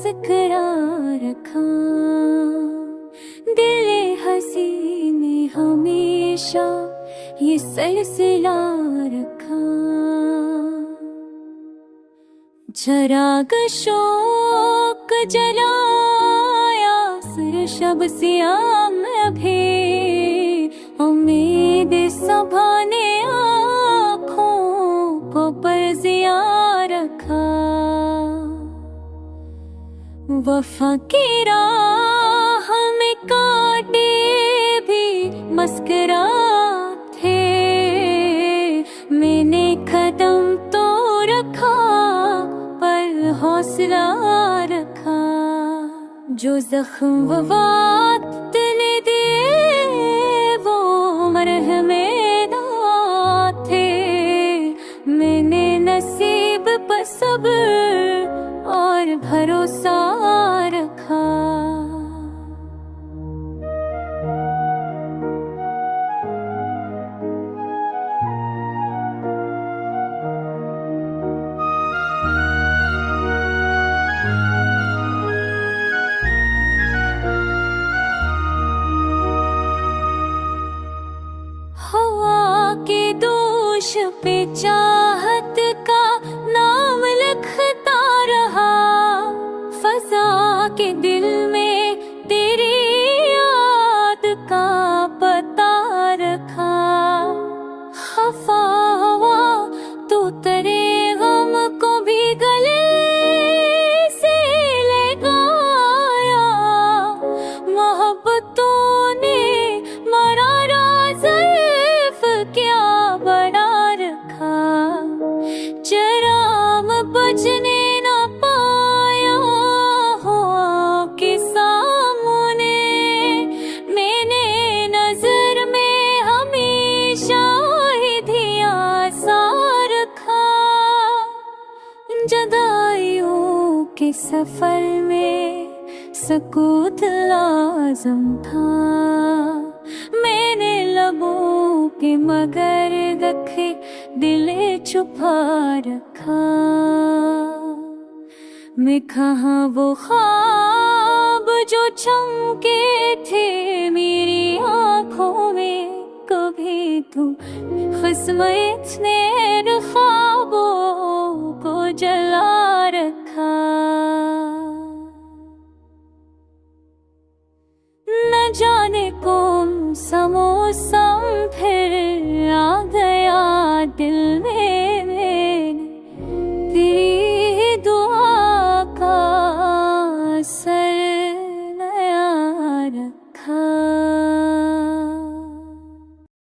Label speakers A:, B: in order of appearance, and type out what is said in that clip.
A: मुस्कुरा रखा, दिल हंसी में हमेशा ये सिलसिला रखा। चराग शौक जलाया सिर शब सियाम भी, उम्मीद सभा ने आँखों को परजिया रखा। वफा की राह में कांटे भी मस्करा थे, मैंने कदम तो रखा पर हौसला रखा। जो जख्म वक्त ने दिए वो मरहमे दाग थे, मैंने नसीब पर सब्र और भरोसा रखा। हवा के दोष पे चाहत का नाम लिखता रहा, फजा के दिल में तेरी याद का पता रखा। खफा हुआ तू तेरे गम को भी गले से लगाया, मोहब्बतों ने मरारा ज़ैफ़ क्या बना रखा। चराग बजने न पाया हो के सामने, मैंने नजर में हमेशा ही धिया सा रखा। जुदाइयों के सफर में सकूत लाज़म था, मैंने लबों के मगर रखे दिल छुपा रखा। मैं कहाँ वो ख्वाब जो चमके थे मेरी आँखों में, कभी तू किस्मत ने ख्वाबों को जला रखा। न जाने कौन सा मौसम फिर आ गया दिल में,